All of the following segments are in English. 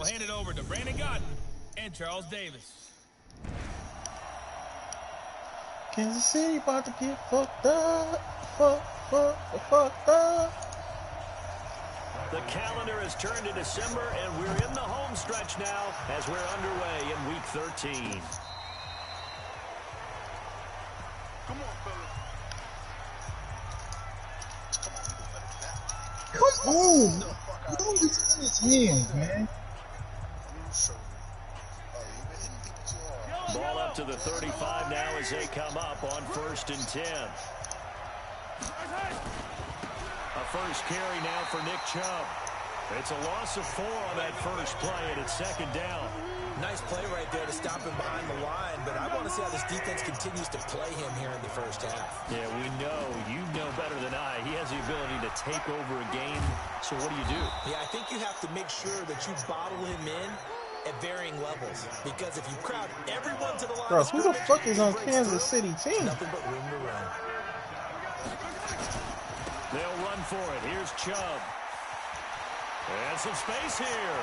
hand it over to Brandon Gott and Charles Davis. Kansas City about to get fucked up. Fucked up. The calendar has turned to December, and we're in the home stretch now as we're underway in Week 13. Come on, fellas. Come on! Don't just in his hands, man. Ball up to the 35 now as they come up on 1st and 10. A first carry now for Nick Chubb. It's a loss of 4 on that first play, and it's 2nd down. Nice play right there to stop him behind the line, but I want to see how this defense continues to play him here in the first half. Yeah, we know. You know better than I. He has the ability to take over a game, so what do you do? Yeah, I think you have to make sure that you bottle him in at varying levels, because if you crowd everyone to the line... Bro, who the fuck is on Kansas City team? Nothing but room to run. They'll run for it. Here's Chubb. And some space here.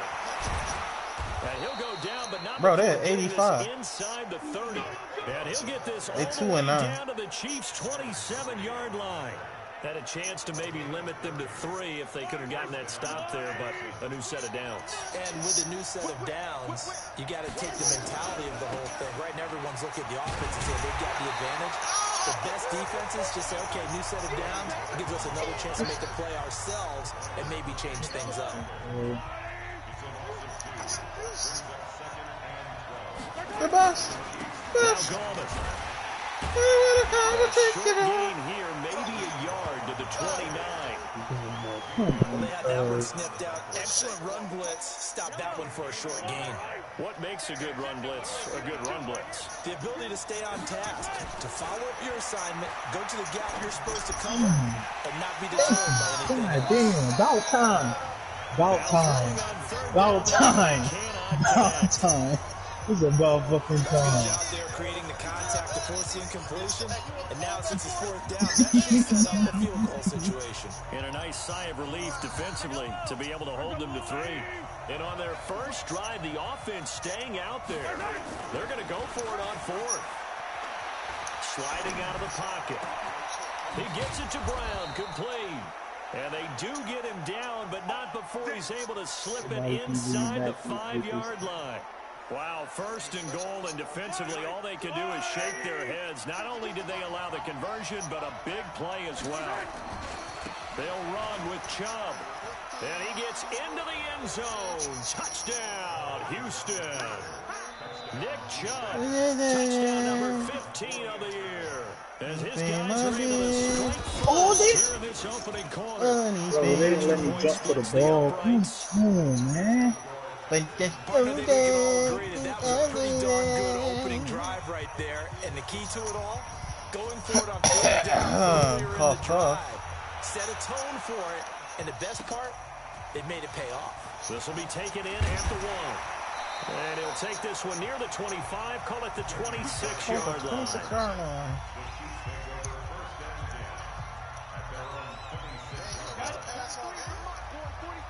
And he'll go down, but not. Bro, they're at 85. Inside the 30. And he'll get this all they the way 2-9. down to the Chiefs' 27-yard line. Had a chance to maybe limit them to 3 if they could have gotten that stop there, but a new set of downs. And with a new set of downs, you got to take the mentality of the whole thing. Right now, everyone's looking at the offense and saying they've got the advantage. The best defenses just say, okay, new set of downs gives us another chance to make a play ourselves and maybe change things up. The best. Short gain here, maybe a yard to the 29. Well, they had that one snipped out. Excellent run blitz. Stop that one for a short gain. What makes a good run blitz a good run blitz? The ability to stay on task, to follow up your assignment, go to the gap you're supposed to cover, and not be deterred by anything. God damn, about time. About time. About time. About time. It's about fucking Good time. job there creating the contact to force the incompletion. And now since it's 4th down, that should set up a field goal situation. And a nice sigh of relief defensively to be able to hold them to 3. And on their first drive, the offense staying out there. They're going to go for it on 4th. Sliding out of the pocket. He gets it to Brown, complete. And they do get him down, but not before he's able to slip it inside the 5-yard line. Wow, 1st and goal, and defensively all they can do is shake their heads. Not only did they allow the conversion, but a big play as well. They'll run with Chubb. And he gets into the end zone. Touchdown, Houston. Nick Chubb, touchdown number 15 of the year. As his guys are able to strike first here in this opening quarter. Bro, they didn't let me jump for the ball. Come on, man. That was a pretty darn good opening drive right there. And the key to it all, going for it on 4th down earlier in the drive. Set a tone for it. And the best part, it made it pay off. This will be taken in at the 1. And he'll take this one near the 25, call it the 26-yard line.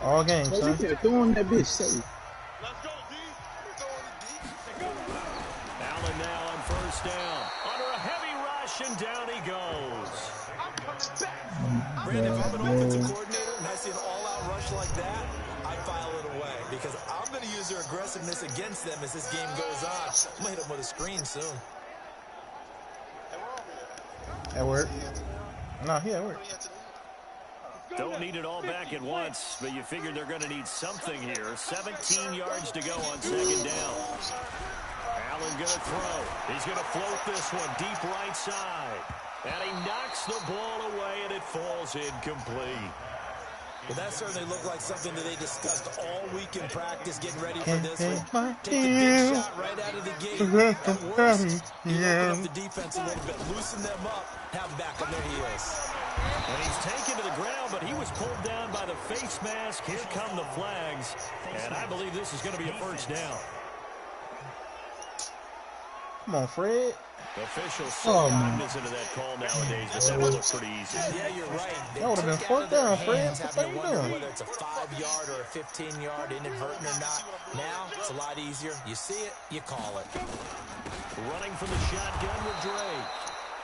All games, son. Throwing that bitch safe. Allen now on 1st down. Under a heavy rush, and down he goes. Brandon, if I'm an offensive coordinator and I see an all-out rush like that, I file it away because I'm going to use their aggressiveness against them as this game goes on. I'm going to hit them with a screen soon. That worked. No, yeah, it worked. Don't need it all back at once, but you figured they're going to need something here. 17 yards to go on 2nd down. Allen going to throw. He's going to float this one deep right side. And he knocks the ball away, and it falls incomplete. Well, that certainly looked like something that they discussed all week in practice, getting ready for this one. Take the big shot right out of the gate. At worst, you open up the defense a little bit, loosen them up, have them back on their heels. And he's taken to the ground, but he was pulled down by the face mask. Here come the flags, and I believe this is going to be a 1st down. Come on, Fred. Officials so cognizant of that call nowadays, but that would look pretty easy. Yeah, you're right. That would have been fourth down, Fred. What the fuck you doing? Whether it's a 5-yard or a 15-yard, inadvertent or not. Now, it's a lot easier. You see it, you call it. Running from the shotgun with Drake.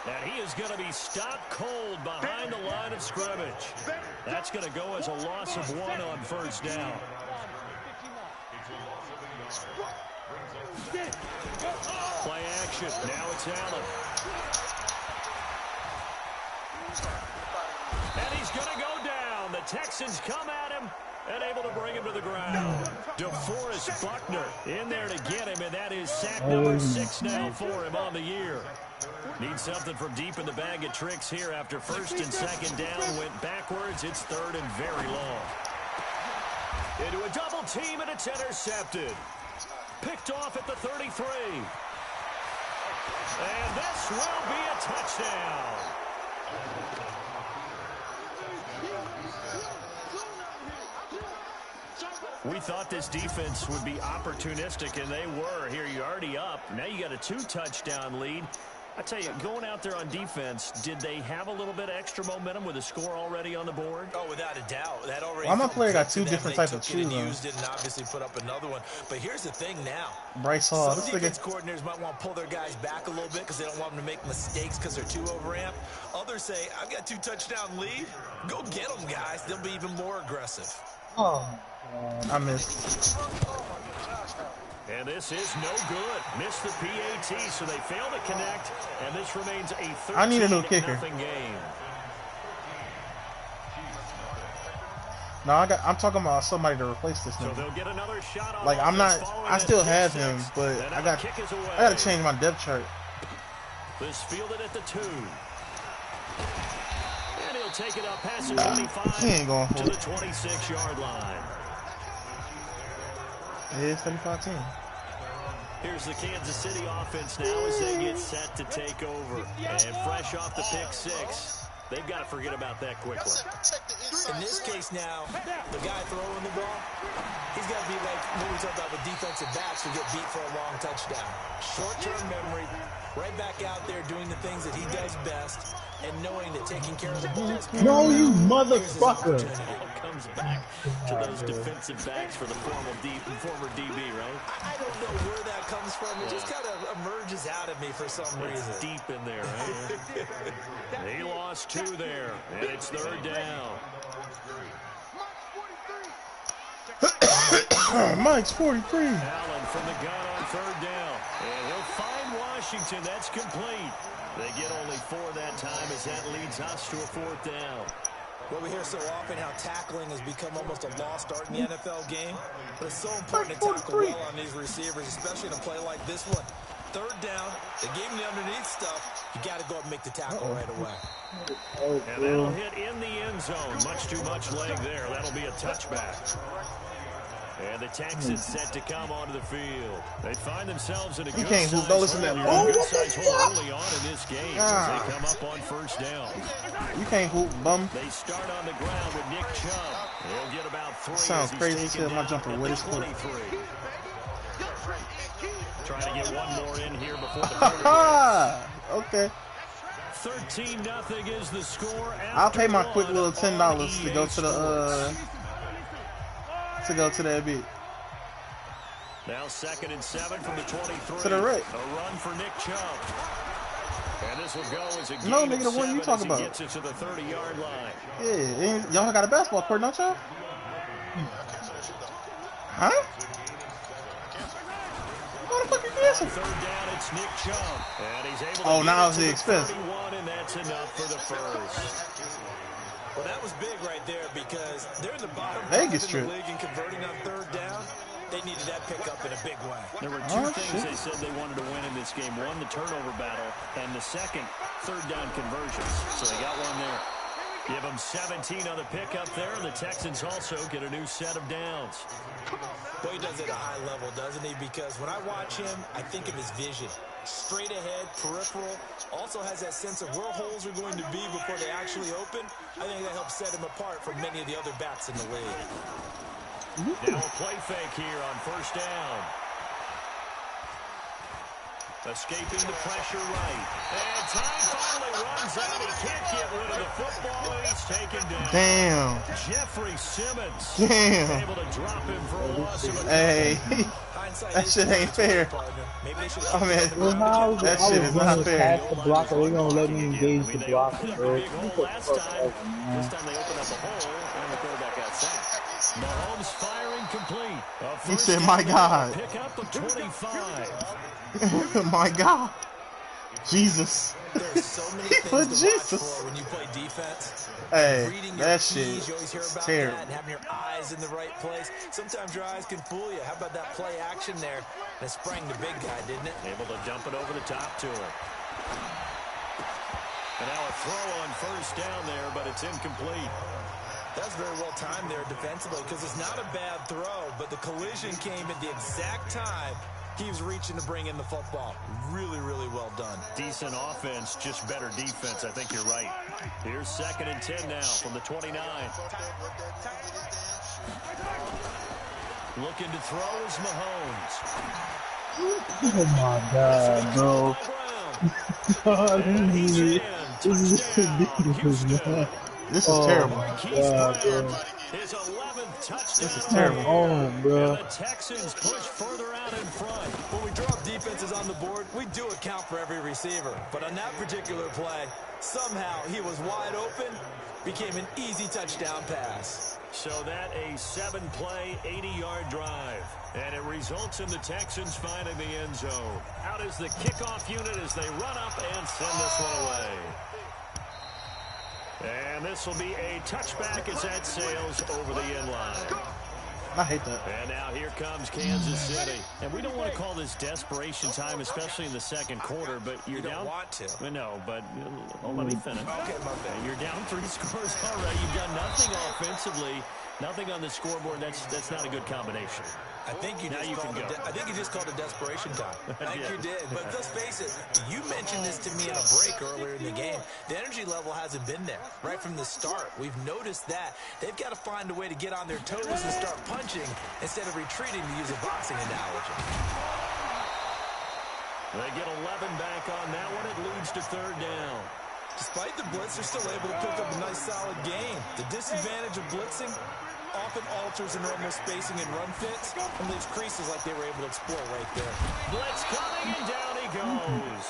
And he is going to be stopped cold behind the line of scrimmage. That's going to go as a loss of 1 on first down. Play action. Now it's Allen. And he's going to go down. The Texans come at him and able to bring him to the ground. DeForest Buckner in there to get him, and that is sack number 6 now for him on the year. Needs something from deep in the bag of tricks here after first and second down. Went backwards. It's third and very long. Into a double team, and it's intercepted. Picked off at the 33. And this will be a touchdown. We thought this defense would be opportunistic, and they were. Here, you're already up. Now you got a 2-touchdown lead. I tell you, going out there on defense, did they have a little bit of extra momentum with a score already on the board? Oh, without a doubt. That already. I'm a player got 2 different types of shoes. Used it and obviously put up another one. But here's the thing now. Bryce Hall. Some defense coordinators might want to pull their guys back a little bit because they don't want them to make mistakes because they're too overamped. Others say, I've got 2-touchdown lead. Go get them, guys. They'll be even more aggressive. Oh, I missed. And this is no good. Missed the PAT, so they fail to connect, and this remains a 13-0 I need a new kicker. game. No, I'm talking about somebody to replace this So nigga. they'll get another shot on Like I'm not. following I still that have pick him, six. but And I now got. the kick is away. I got to change my depth chart. This fielded at the 2. And he'll take it up past the 25 He ain't going to for the it. 26-yard line. It is 35-10. Here's the Kansas City offense now as they get set to take over. And fresh off the pick 6, they've got to forget about that quickly. In this case now, the guy throwing the ball, he's got to be like what we talked about with defensive backs who get beat for a long touchdown. Short-term memory, right back out there doing the things that he does best, and knowing that taking care of the ball is paramount. no, you motherfucker. Comes back to those defensive backs for the former DB, right? I don't know where that comes from. It just kind of emerges out of me for some reason. It's deep in there, right? He lost 2 there, and it's third down. Mike's 43. Allen from the gun on third down. And he'll find Washington. That's complete. They get only 4 that time as that leads us to a 4th down. Well, we hear so often how tackling has become almost a lost art in the NFL game. But it's so important to tackle well on these receivers, especially in a play like this one. Third down, they gave him the underneath stuff. You got to go up and make the tackle right away. And that'll hit in the end zone. Much too much leg there. That'll be a touchback. And the Texans set to come onto the field. They find themselves in a good can't size don't listen to that. Oh, good what size the hole fuck? early on in this game God. as they come up on first down. You can't hoop, bum. They start on the ground with Nick Chubb. He'll get about 3. Sounds as he's crazy taken as hell. My down jumper at wet the as fuck. 23. Trying to get one more in here before the Ha! Okay. 13-0 is the score. I'll pay my after quick one little on $10 to go EA to the that beat. Now 2nd and 7 from the 23. To the right. A run for Nick Chubb. And this will go as a gain No, of nigga, the one you 7 talking as he about. gets it to the 30-yard line. Yeah, y'all got a basketball court, don't y'all? Huh? What the fuck you dancing? Third down, it's Nick Chubb. And he's able to Oh, get now it it's to the expense. 31, and that's enough for the first. Well, that was big right there because they're in the bottom Vegas 5 in trip. the league and converting on third down. They needed that pickup in a big way. There were 2 things they said they wanted to win in this game. One, the turnover battle, and the second, third down conversions. So they got one there. Give them 17 on the pickup there, and the Texans also get a new set of downs. Well, he does it at a high level, doesn't he? Because when I watch him, I think of his vision. Straight ahead, peripheral, also has that sense of where holes are going to be before they actually open. I think that helps set him apart from many of the other backs in the league. Now a play fake here on first down. Escaping the pressure right. And time finally runs out. He can't get rid of the football. He's taken down. Damn. Jeffrey Simmons. Damn. Able to drop him for a loss of a Hey. That shit ain't fair. I mean, that shit is not fair. Pass the blocker. They gonna let me engage the blocker, bro. Big hole last time. This time they opened up a hole, and the quarterback got sacked. Mahomes firing complete. He said, my God. Pick up the 25. My God. Jesus. There's so many He put things to watch Jesus. for when you play defense. Hey, Reading your that keys, shit you always hear is about terrible. that, and having your eyes in the right place. Sometimes your eyes can fool you. How about that play action there? That sprang the big guy, didn't it? Able to dump it over the top to him. And now a throw on first down there, but it's incomplete. That's very well timed there defensively because it's not a bad throw, but the collision came at the exact time he was reaching to bring in the football. Really, really well done. Decent offense, just better defense. I think you're right. Here's 2nd and 10 now from the 29. Looking to throw is Mahomes. Oh my God, bro. This is terrible. His 11th touchdown. This is terrible. Oh, bro. And the Texans push further out in front. When we drop defenses on the board, we do account for every receiver. But on that particular play, somehow he was wide open, became an easy touchdown pass. So that a 7-play, 80-yard drive. And it results in the Texans finding the end zone. Out is the kickoff unit as they run up and send this one away. And this will be a touchback as that sails over the end line. I hate that. And now here comes Kansas City. And we don't want to call this desperation time, especially in the second quarter, but you're You down. don't want to. No, but let me finish. Okay, my bad. You're down 3 scores already. You've done nothing offensively, nothing on the scoreboard. That's not a good combination. I think you Now just you called can it. go. I think you just called it desperation time. I think you did. But let's face it. You mentioned this to me in a break earlier in the game. The energy level hasn't been there right from the start. We've noticed that they've got to find a way to get on their toes and start punching instead of retreating, to use a boxing analogy. They get 11 back on that one. It leads to 3rd down. Despite the blitz, they're still able to pick up a nice, solid gain. The disadvantage of blitzing often alters the normal spacing and run fits and leaves creases like they were able to exploit right there. Blitz coming, and down he goes.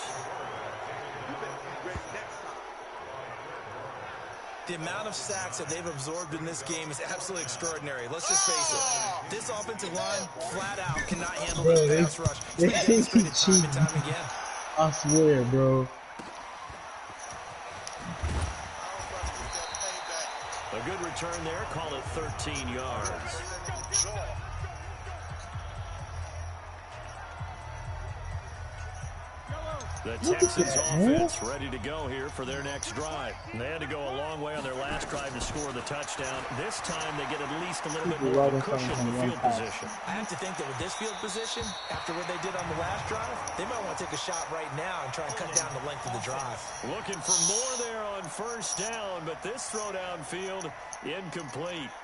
The amount of sacks that they've absorbed in this game is absolutely extraordinary. Let's just face it. This offensive line, flat out, cannot handle this pass rush. It's been demonstrated time and time again. I swear, bro. A good return there. Call it 13 yards. The Texans offense ready to go here for their next drive. They had to go a long way on their last drive to score the touchdown. This time they get at least a little bit more of a cushion in the field position. I have to think that with this field position, after what they did on the last drive, they might want to take a shot right now and try and cut down the length of the drive. Looking for more there on first down, but this throw downfield incomplete.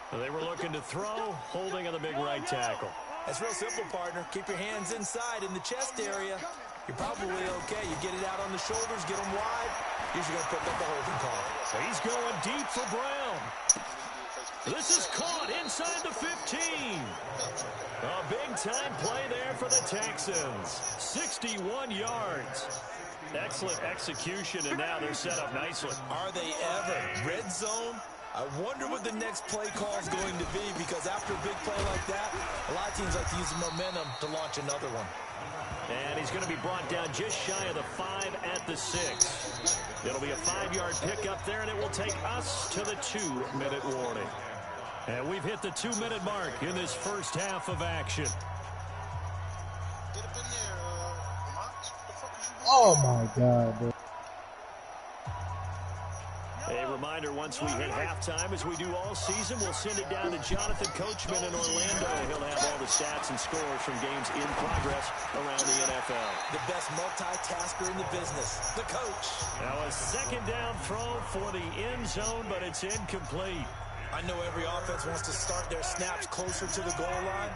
They were looking to throw, holding on the big right tackle. That's real simple, partner. Keep your hands inside in the chest area. You're probably okay. You get it out on the shoulders, get them wide. Usually going to pick up the holding call. So he's going deep for Brown. This is caught inside the 15. A big-time play there for the Texans. 61 yards. Excellent execution, and now they're set up nicely. Are they ever? Red zone? I wonder what the next play call is going to be, because after a big play like that, a lot of teams like to use the momentum to launch another one. And he's going to be brought down just shy of the 5 at the 6. It'll be a 5-yard pickup there, and it will take us to the 2-minute warning. And we've hit the 2-minute mark in this first half of action. Oh my God, bro. A reminder, once we hit halftime, as we do all season, we'll send it down to Jonathan Coachman in Orlando. He'll have all the stats and scores from games in progress around the NFL. The best multitasker in the business, the coach. Now a 2nd down throw for the end zone, but it's incomplete. I know every offense wants to start their snaps closer to the goal line,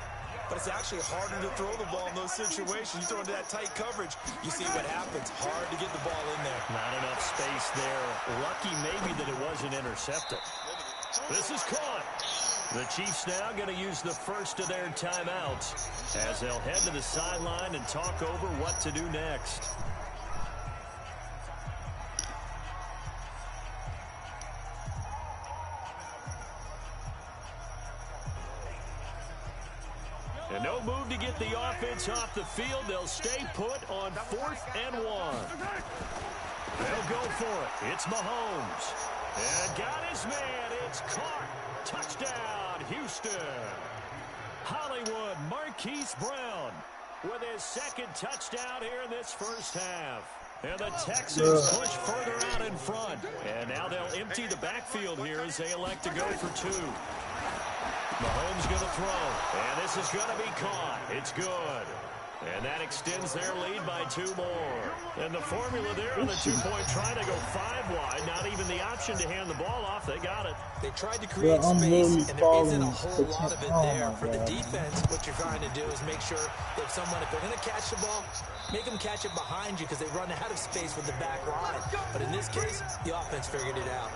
but it's actually harder to throw the ball in those situations. You throw into that tight coverage, you see what happens. Hard to get the ball in there. Not enough space there. Lucky maybe that it wasn't intercepted. This is caught. The Chiefs now going to use the first of their timeouts as they'll head to the sideline and talk over what to do next. And no move to get the offense off the field. They'll stay put on 4th and 1. They'll go for it. It's Mahomes. And got his man. It's caught. Touchdown, Houston. Hollywood Marquise Brown with his second touchdown here in this first half. And the Texans push further out in front. And now they'll empty the backfield here as they elect to go for 2. Mahomes going to throw, and this is going to be caught. It's good. And that extends their lead by 2 more. And the formula there on the 2-point try to go 5 wide. Not even the option to hand the ball off. They got it. They tried to create space, and there isn't a whole lot of it there. For the defense, what you're trying to do is make sure that if they're going to catch the ball, make them catch it behind you because they run out of space with the back line. But in this case, the offense figured it out.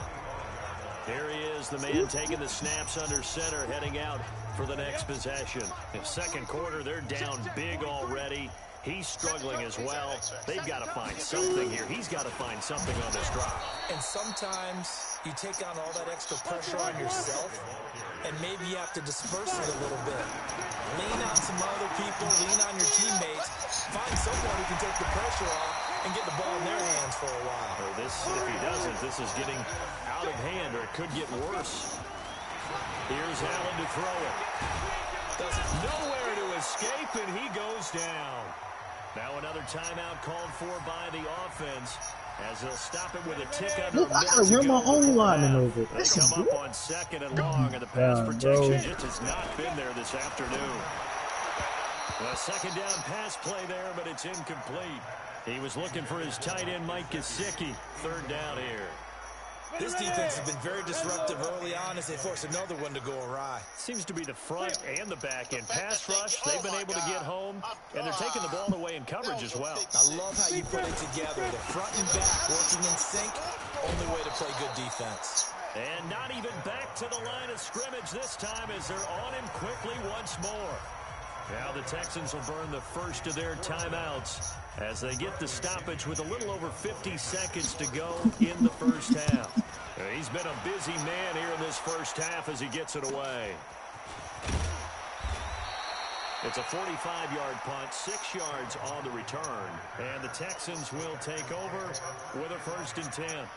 Here he is, the man taking the snaps under center, heading out for the next possession. In second quarter, they're down big already. He's struggling as well. They've got to find something here. He's got to find something on this drive. And sometimes you take on all that extra pressure on yourself, and maybe you have to disperse it a little bit. Lean on some other people, lean on your teammates. Find someone who can take the pressure off and get the ball in their hands for a while. If he doesn't, this is getting out of hand, or it could get worse. Here's Allen to throw it. Nowhere to escape, and he goes down. Now another timeout called for by the offense as they'll stop it with a tick under. I gotta run my own lineman over. They come up on 2nd and long, and the pass protection just has not been there this afternoon. A second down pass play there, but it's incomplete. He was looking for his tight end, Mike Gesicki. 3rd down here. This defense has been very disruptive early on as they force another one to go awry. Seems to be the front and the back end. Pass rush, they've been able to get home, and they're taking the ball away in coverage as well. I love how you put it together. The front and back working in sync. Only way to play good defense. And not even back to the line of scrimmage this time as they're on him quickly once more. Now the Texans will burn the first of their timeouts as they get the stoppage with a little over 50 seconds to go in the first half. He's been a busy man here in this first half as he gets it away. It's a 45-yard punt, 6 yards on the return. And the Texans will take over with a 1st and 10.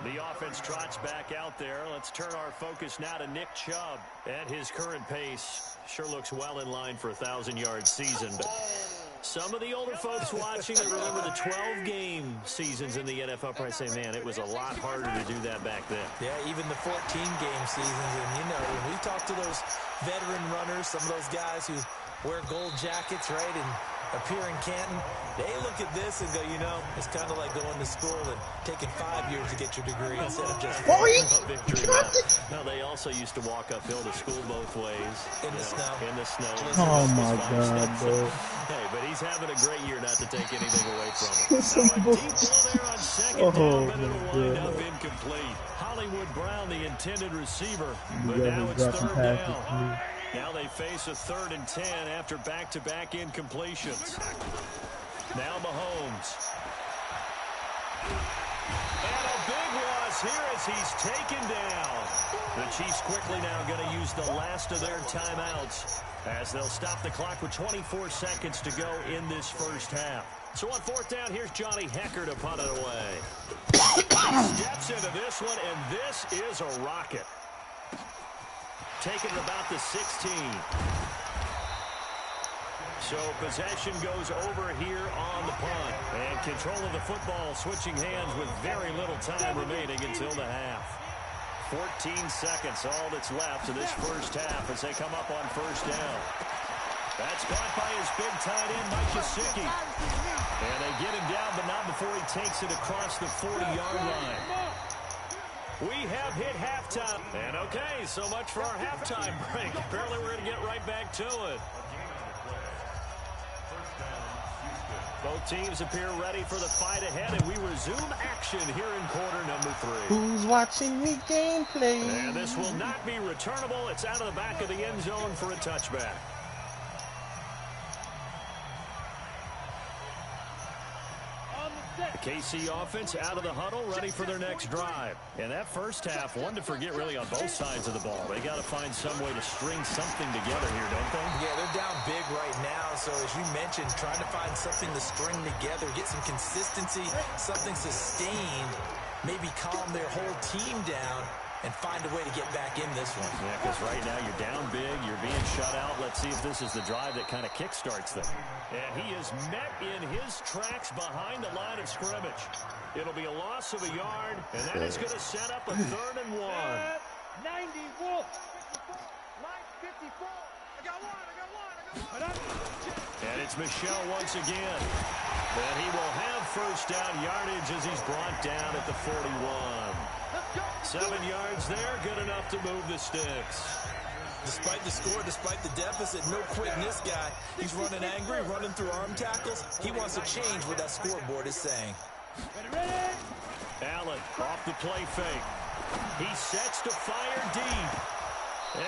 The offense trots back out there. Let's turn our focus now to Nick Chubb. At his current pace, sure looks well in line for a 1,000-yard season. But some of the older folks watching that remember the 12-game seasons in the NFL probably say, man, it was a lot harder to do that back then. Yeah, even the 14-game seasons. And, you know, when we talk to those veteran runners, some of those guys who wear gold jackets, right, and appear in Canton, they look at this and go, you know, it's kind of like going to school and taking 5 years to get your degree instead of just victory. Now, they also used to walk uphill to school both ways. In the snow. In the snow. Oh, my God, bro. Hey, but he's having a great year not to take anything away from him. Now, a deep ball there on 2nd down, but it'll wind up incomplete. Hollywood Brown, the intended receiver, but now it's 3rd down. Now they face a 3rd and 10 after back-to-back incompletions. Now Mahomes. And a big loss here as he's taken down. The Chiefs quickly now going to use the last of their timeouts as they'll stop the clock with 24 seconds to go in this first half. So on 4th down, here's Johnny Hecker to punt it away. Steps into this one, and this is a rocket. Taken about the 16. So possession goes over here on the punt. And control of the football switching hands with very little time remaining until the half. 14 seconds, all that's left in this first half as they come up on 1st down. That's caught by his big tight end, Mike Gesicki. And they get him down, but not before he takes it across the 40-yard line. We have hit halftime. And okay, so much for our halftime break. Apparently we're going to get right back to it. Both teams appear ready for the fight ahead, and we resume action here in quarter number 3. Who's watching me gameplay? And this will not be returnable. It's out of the back of the end zone for a touchback. The KC offense out of the huddle, ready for their next drive. And that first half, one to forget really on both sides of the ball. They got to find some way to string something together here, don't they? Yeah, they're down big right now. So as you mentioned, trying to find something to string together, get some consistency, something sustained, maybe calm their whole team down and find a way to get back in this one. Yeah, because right now you're down big, you're being shut out. Let's see if this is the drive that kind of kickstarts them. And he is met in his tracks behind the line of scrimmage. It'll be a loss of a yard, and that is going to set up a 3rd and 1. 90 Wolf. Line 54. I got one. And it's Michelle once again. And he will have first down yardage as he's brought down at the 41. 7 yards there, good enough to move the sticks. Despite the score, despite the deficit, no quitting this guy. He's running angry, running through arm tackles. He wants to change what that scoreboard is saying. Allen off the play fake. He sets to fire deep.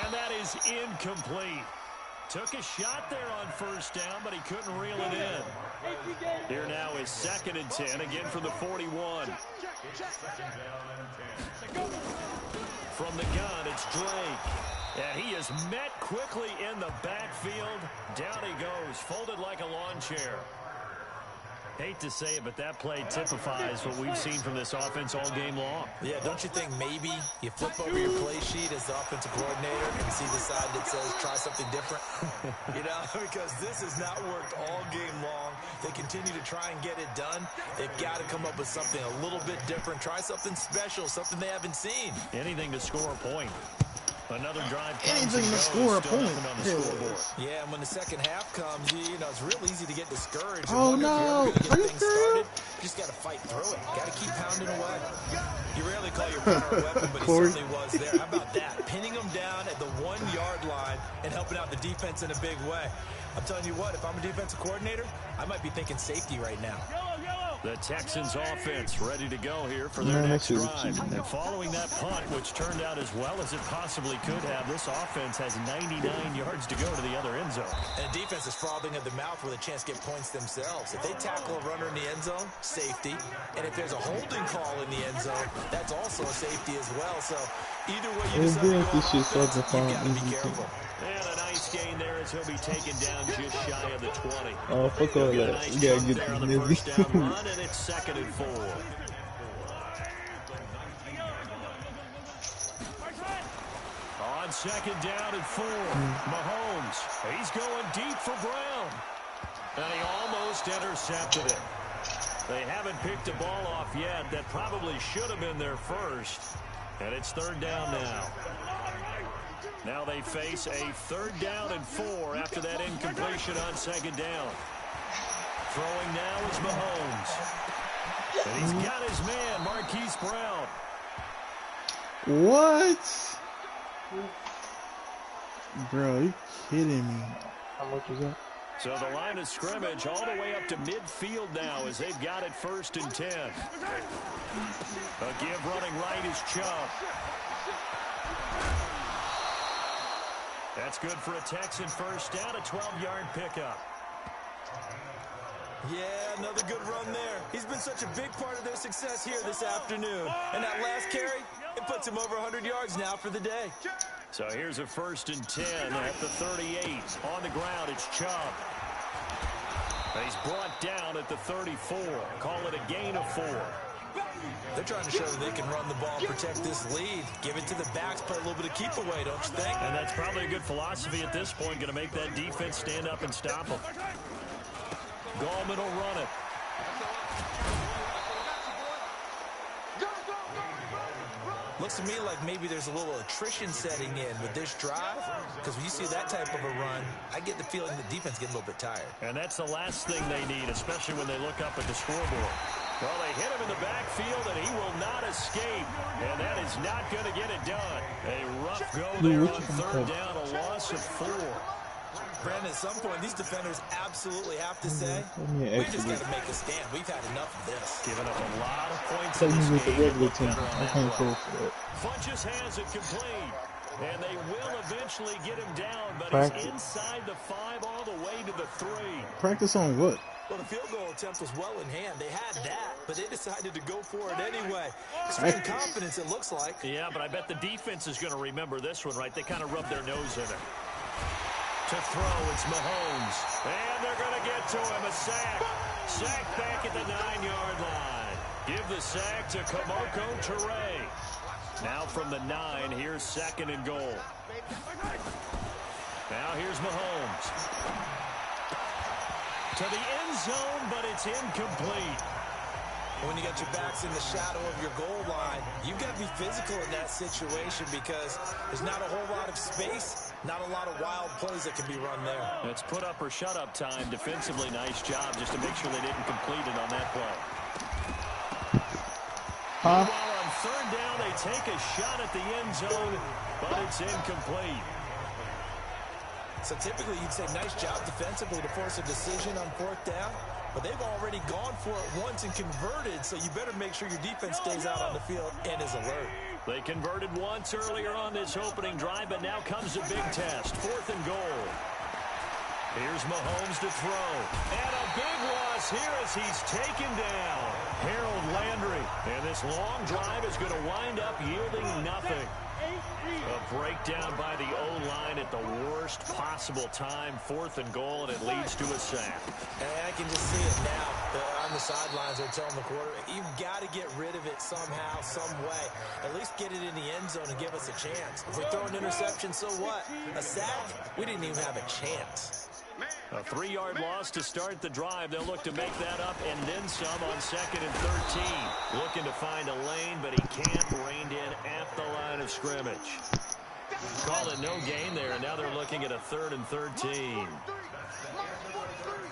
And that is incomplete. Took a shot there on first down, but he couldn't reel it in. Here now is 2nd and 10, again from the 41. From the gun, it's Drake. And he is met quickly in the backfield. Down he goes, folded like a lawn chair. Hate to say it, but that play typifies what we've seen from this offense all game long. Yeah, don't you think maybe you flip over your play sheet as the offensive coordinator and see the side that says try something different? You know, because this has not worked all game long. They continue to try and get it done. They've got to come up with something a little bit different. Try something special, something they haven't seen. Anything to score a point. Another drive. Anything to score a point. Yeah, and when the second half comes, you know, it's real easy to get discouraged. Oh, no. Are you started, you just got to fight through it. Got to keep pounding away. You rarely call your power a weapon, but he certainly was there. How about that? Pinning him down at the 1-yard line and helping out the defense in a big way. I'm telling you what, if I'm a defensive coordinator, I might be thinking safety right now. The Texans offense ready to go here for their next drive. And following that punt, which turned out as well as it possibly could have, this offense has 99 yards to go to the other end zone. And the defense is frothing at the mouth with a chance to get points themselves. If they tackle a runner in the end zone, safety. And if there's a holding call in the end zone, that's also a safety as well. So either way you decide to go on offense, you've got to be careful. And a nice gain there as he'll be taken down just shy of the 20. Oh, fuck all that. Nice You gotta get there on the this first down run, and it's 2nd and 4. On 2nd down and 4, Mahomes. He's going deep for Brown. And he almost intercepted it. They haven't picked a ball off yet. That probably should have been their first. And it's 3rd down now. Now they face a 3rd down and 4 after that incompletion on 2nd down. Throwing now is Mahomes. And he's got his man, Marquise Brown. What? Bro, you kidding me? How much was that? So the line of scrimmage all the way up to midfield now as they've got it 1st and 10. A give running right is Chubb. That's good for a Texan first down, a 12-yard pickup. Yeah, another good run there. He's been such a big part of their success here this afternoon. And that last carry, it puts him over 100 yards now for the day. So here's a 1st and 10 at the 38. On the ground, it's Chubb. He's brought down at the 34. Call it a gain of 4. They're trying to show that they can run the ball and protect this lead. Give it to the backs, play a little bit of keep away, don't you think? And that's probably a good philosophy at this point, going to make that defense stand up and stop them. Gallman will run it. Looks to me like maybe there's a little attrition setting in with this drive, because when you see that type of a run, I get the feeling the defense getting a little bit tired. And that's the last thing they need, especially when they look up at the scoreboard. Well, they hit him in the backfield, and he will not escape. And that is not going to get it done. A rough go there on 3rd down, a loss of 4. Brandon, at some point, these defenders absolutely have to say, we just got to make a stand. We've had enough of this. Giving up a lot of points Tell in me this with the game. regular team. I can't fall for that. Funches has it complete. And they will eventually get him down, but he's inside the 5 all the way to the 3. Practice on what? Well, the field goal attempt was well in hand. They had that, but they decided to go for it anyway. Extreme confidence, it looks like. Yeah, but I bet the defense is going to remember this one, right? They kind of rubbed their nose in it. To throw, it's Mahomes. And they're going to get to him. A sack. Sack back at the 9-yard line. Give the sack to Kamoko Toure. Now from the 9, here's 2nd and goal. Now here's Mahomes. To the end zone, but it's incomplete. When you got your backs in the shadow of your goal line, you've got to be physical in that situation because there's not a whole lot of space, not a lot of wild plays that can be run there. It's put up or shut up time. Defensively, nice job just to make sure they didn't complete it on that play. Huh? While on 3rd down, they take a shot at the end zone, but it's incomplete. So typically you'd say nice job defensively to force a decision on 4th down, but they've already gone for it once and converted, so you better make sure your defense stays out on the field and is alert. They converted once earlier on this opening drive, but now comes a big test. 4th and goal. Here's Mahomes to throw. And a big loss here as he's taken down. Harold Landry. And this long drive is going to wind up yielding nothing. A breakdown by the O-line at the worst possible time. 4th and goal, and it leads to a sack. And I can just see it now. On the sidelines, they're telling the quarterback, you've got to get rid of it somehow, some way. At least get it in the end zone and give us a chance. If we throw an interception, so what? A sack? We didn't even have a chance. A 3-yard loss to start the drive. They'll look to make that up and then some on 2nd and 13. Looking to find a lane, but he can't. Reined in at the line of scrimmage. Call it no gain there, and now they're looking at a 3rd and 13.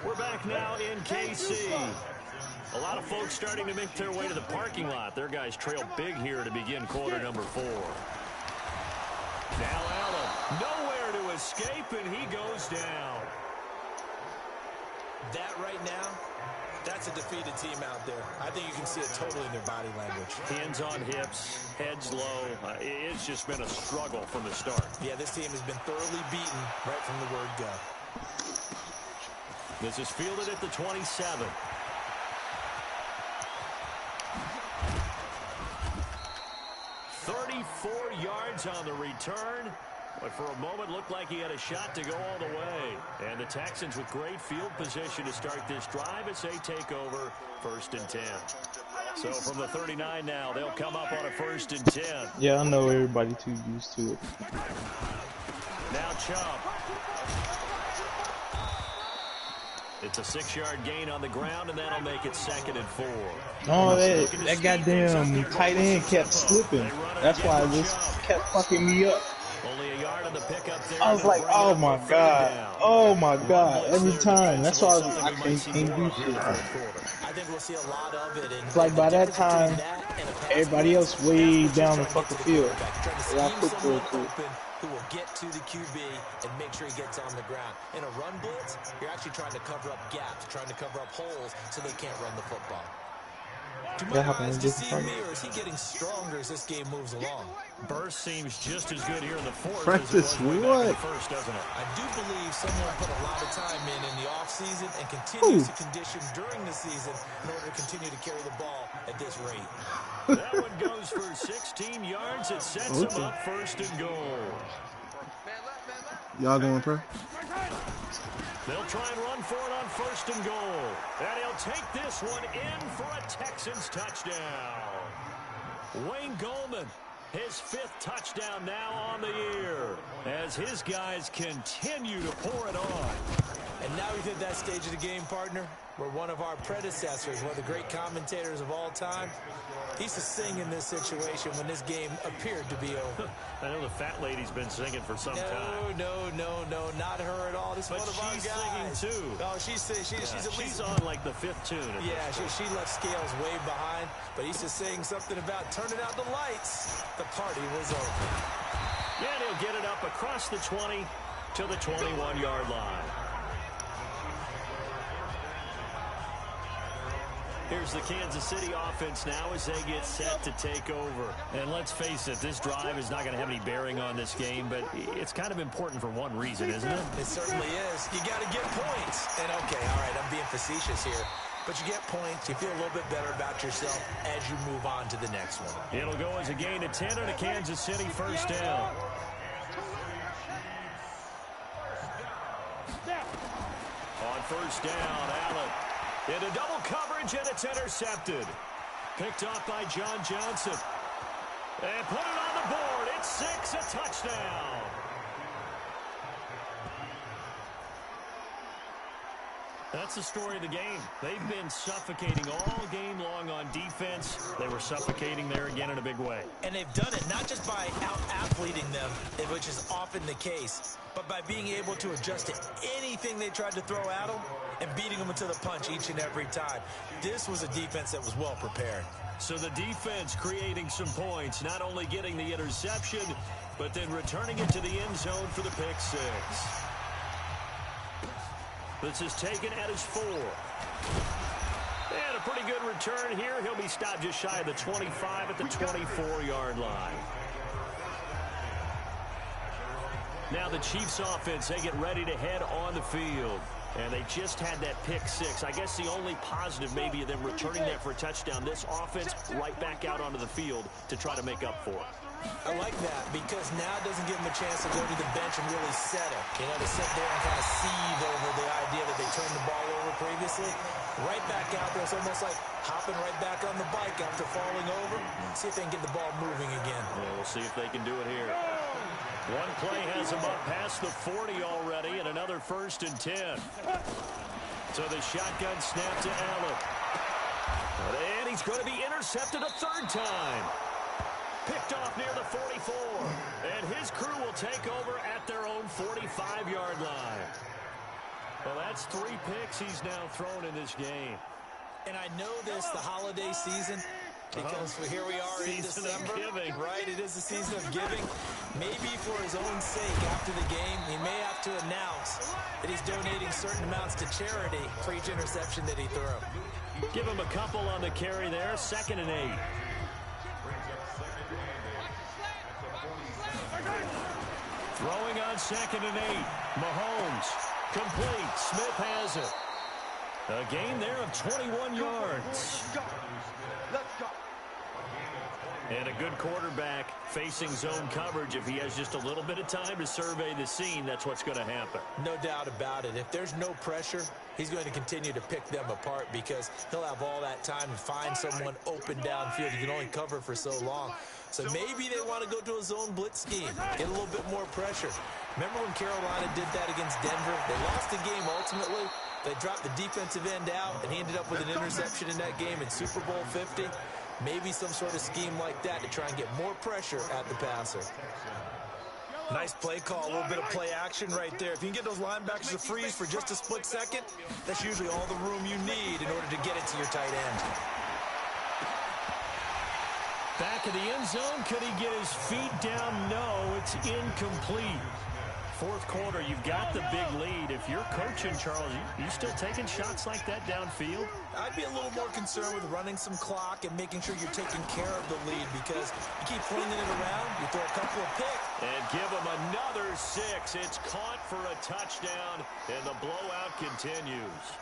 We're back now in KC. A lot of folks starting to make their way to the parking lot. Their guys trail big here to begin quarter number 4. Now Allen, nowhere to escape, and he goes down. That right now, that's a defeated team out there. I think you can see it totally in their body language. Hands on hips, heads low. It's just been a struggle from the start. Yeah, this team has been thoroughly beaten right from the word go. This is fielded at the 27. "34 yards on the return. But for a moment, looked like he had a shot to go all the way. And the Texans with great field position to start this drive as they take over 1st and 10. So from the 39 now, they'll come up on a 1st and 10. Yeah, I know everybody too used to it. Now Chubb. It's a 6-yard gain on the ground, and that'll make it 2nd and 4. Oh, that goddamn tight end kept slipping. That's why it just kept fucking me up. Only a yard on the pickup there. I was like, oh my god. Oh my god. Every time. That's why I can't do shit. I think we'll see a lot of it. It's like by that time, everybody else way down the fucking field. Yeah, I put through it. Who will get to the QB and make sure he gets on the ground. In a run blitz, you're actually trying to cover up gaps, trying to cover up holes so they can't run the football. Do my eyes deceive me, or is he getting stronger as this game moves along? Burst seems just as good here in the 4th. Practice as it was way back in the what? 1st, doesn't it? I do believe someone put a lot of time in the offseason and continues to condition during the season in order to continue to carry the ball at this rate. That one goes for 16 yards. It sets him up 1st and goal. Y'all going pro? They'll try and run for it on 1st and goal. And he'll take this one in for a Texans touchdown. Wayne Goldman, his 5th touchdown now on the year, as his guys continue to pour it on. And now we've hit that stage of the game, partner, where one of our predecessors, one of the great commentators of all time, he used to sing in this situation when this game appeared to be over. I know the fat lady's been singing for some time. No, not her at all. This is one of our guys. She's singing too. Oh, she's at least she's on like the 5th tune. Yeah, she left Scales way behind, but he used to sing something about turning out the lights. The party was over. And he'll get it up across the 20 to the 21-yard line. Here's the Kansas City offense now as they get set to take over. And let's face it, this drive is not going to have any bearing on this game, but it's kind of important for one reason, isn't it? It certainly is. You got to get points. And, okay, all right, I'm being facetious here. But you get points, you feel a little bit better about yourself as you move on to the next one. It'll go as a gain of 10 and a Kansas City first down. On first down, Allen into double coverage, and it's intercepted. Picked off by John Johnson. And put it on the board. It's 6, a touchdown. That's the story of the game. They've been suffocating all game long on defense. They were suffocating there again in a big way. And they've done it not just by out-athleting them, which is often the case, but by being able to adjust to anything they tried to throw at them and beating them into the punch each and every time. This was a defense that was well prepared. So the defense creating some points, not only getting the interception, but then returning it to the end zone for the pick 6. This is taken at his 4. And a pretty good return here. He'll be stopped just shy of the 25 at the 24-yard line. Now the Chiefs offense, they get ready to head on the field. And they just had that pick 6. I guess the only positive maybe of them returning that for a touchdown. This offense right back out onto the field to try to make up for it. I like that because now it doesn't give them a chance to go to the bench and really settle. You know, to sit there and kind of seethe over the idea that they turned the ball over previously. Right back out there. It's almost like hopping right back on the bike after falling over. See if they can get the ball moving again. Yeah, we'll see if they can do it here. One play has him up past the 40 already, and another 1st and 10. So the shotgun snap to Allen. And he's going to be intercepted a 3rd time. Picked off near the 44. And his crew will take over at their own 45-yard line. Well, that's 3 picks he's now thrown in this game. And I know this, the holiday season, because here we are in December, right? It is the season of giving. Maybe for his own sake after the game, he may have to announce that he's donating certain amounts to charity for each interception that he threw. Give him a couple on the carry there, 2nd and 8. Throwing on 2nd and 8. Mahomes, complete. Smith has it. A gain there of 21 yards. Let's go. And a good quarterback facing zone coverage. If he has just a little bit of time to survey the scene, that's what's going to happen. No doubt about it. If there's no pressure, he's going to continue to pick them apart because he'll have all that time to find someone open downfield. He can only cover for so long. So maybe they want to go to a zone blitz scheme, get a little bit more pressure. Remember when Carolina did that against Denver? They lost the game ultimately. They dropped the defensive end out, and he ended up with an interception in that game in Super Bowl 50. Maybe some sort of scheme like that to try and get more pressure at the passer. Nice play call, a little bit of play action right there. If you can get those linebackers to freeze for just a split second, that's usually all the room you need in order to get it to your tight end. Back of the end zone, could he get his feet down? No, it's incomplete. 4th quarter, you've got the big lead. If you're coaching, Charles, you still taking shots like that downfield? I'd be a little more concerned with running some clock and making sure you're taking care of the lead because you keep flinging it around, you throw a couple of picks. And give him another 6. It's caught for a touchdown, and the blowout continues.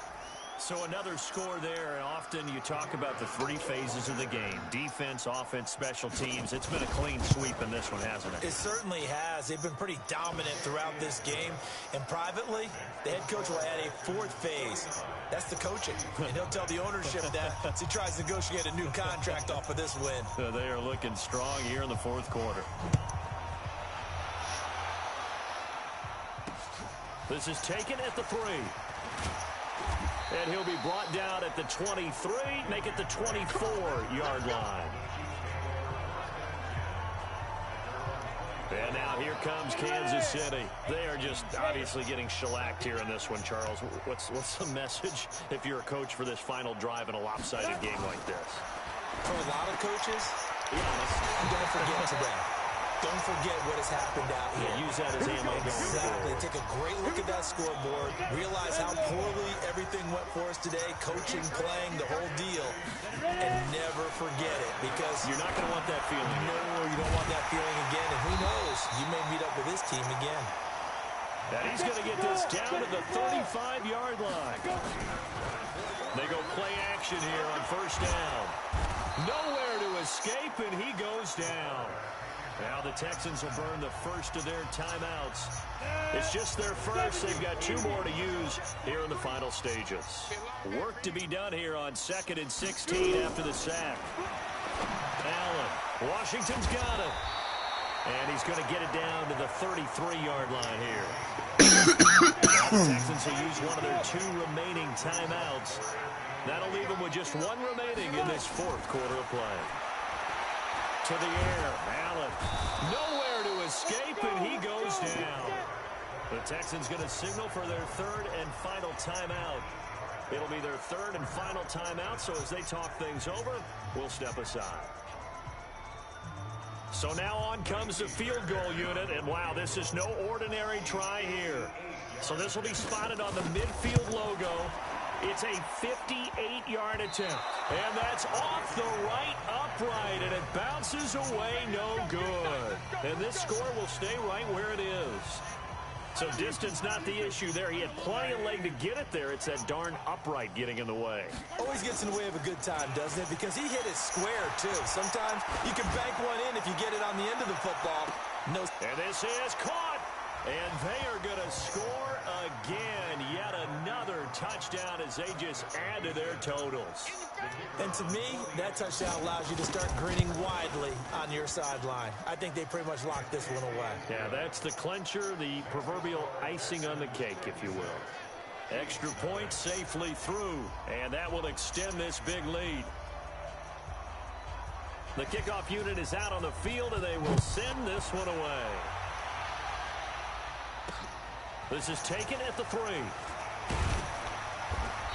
So another score there, and often you talk about the 3 phases of the game. Defense, offense, special teams. It's been a clean sweep in this one, hasn't it? It certainly has. They've been pretty dominant throughout this game. And privately, the head coach will add a 4th phase. That's the coaching. And he'll tell the ownership that as he tries to negotiate a new contract off of this win. So they are looking strong here in the 4th quarter. This is taken at the 3. And he'll be brought down at the 23, make it the 24-yard line. And now here comes Kansas City. They are just obviously getting shellacked here in this one, Charles. What's the message if you're a coach for this final drive in a lopsided game like this? For a lot of coaches, be honest, don't forget today. don't forget what has happened out here. Yeah, use that as ammo. Exactly. Take a great look at that scoreboard. Realize how poorly everything went for us today. Coaching, playing, the whole deal. And never forget it, because you're not going to want that feeling. No, you don't want that feeling again. And who knows? You may meet up with this team again. And he's going to get this down to the 35-yard line. They go play action here on first down. Nowhere to escape, and he goes down. Now the Texans will burn the first of their timeouts. It's just their first. They've got 2 more to use here in the final stages. Work to be done here on 2nd and 16 after the sack. Allen, Washington's got it. And he's going to get it down to the 33-yard line here. The Texans will use one of their 2 remaining timeouts. That'll leave them with just 1 remaining in this 4th quarter of play. To the air, Allen. Nowhere to escape, and he goes down. The Texans going to signal for their 3rd and final timeout. It'll be their 3rd and final timeout, so as they talk things over, we'll step aside. So now on comes the field goal unit, and wow, this is no ordinary try here. So this will be spotted on the midfield logo. It's a 58-yard attempt, and that's off the right upright, and it bounces away no good. And this score will stay right where it is. So distance not the issue there. He had plenty of leg to get it there. It's that darn upright getting in the way. Always gets in the way of a good time, doesn't it? Because he hit it square, too. Sometimes you can bank one in if you get it on the end of the football. No. And this is caught. And they are going to score again. Yet another touchdown as they just add to their totals. And to me, that touchdown allows you to start grinning widely on your sideline. I think they pretty much locked this one away. Yeah, that's the clincher, the proverbial icing on the cake, if you will. Extra point safely through, and that will extend this big lead. The kickoff unit is out on the field, and they will send this one away. This is taken at the 3.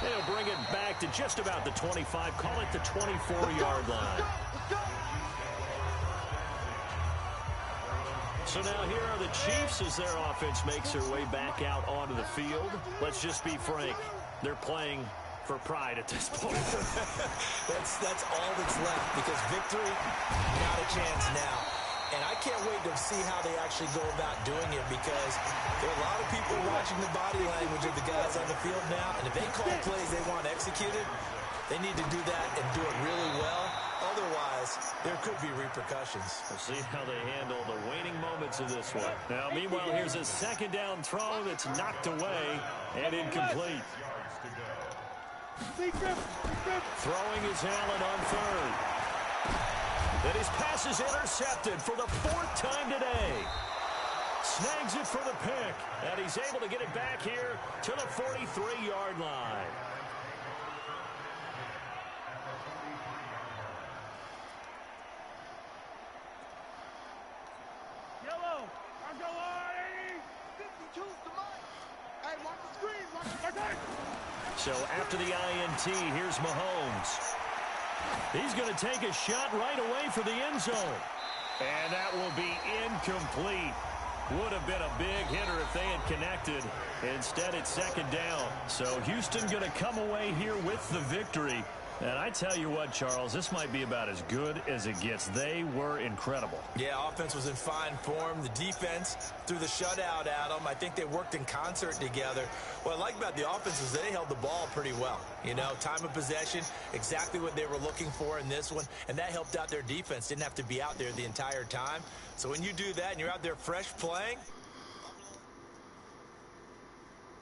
They'll bring it back to just about the 25. Call it the 24-yard line. So now here are the Chiefs as their offense makes their way back out onto the field. Let's just be frank. They're playing for pride at this point. That's all that's left, because victory, not a chance now. And I can't wait to see how they actually go about doing it, because there are a lot of people watching the body language of the guys on the field now. And if they call plays they want executed, they need to do that and do it really well. Otherwise, there could be repercussions. We'll see how they handle the waning moments of this one. Now, meanwhile, here's a 2nd down throw that's knocked away and incomplete. Throwing is Allen on 3rd. And his pass is intercepted for the 4th time today. Snags it for the pick. And he's able to get it back here to the 43-yard line. Yellow, I'm going. 52's the mic. Hey, watch the screen. Watch the So after the INT, here's Mahomes. He's going to take a shot right away for the end zone. And that will be incomplete. Would have been a big hitter if they had connected. Instead, it's 2nd down. So Houston going to come away here with the victory. And I tell you what, Charles, this might be about as good as it gets. They were incredible. Yeah, offense was in fine form. The defense threw the shutout at them. I think they worked in concert together. What I like about the offense is they held the ball pretty well. You know, time of possession, exactly what they were looking for in this one. And that helped out their defense. Didn't have to be out there the entire time. So when you do that and you're out there fresh playing,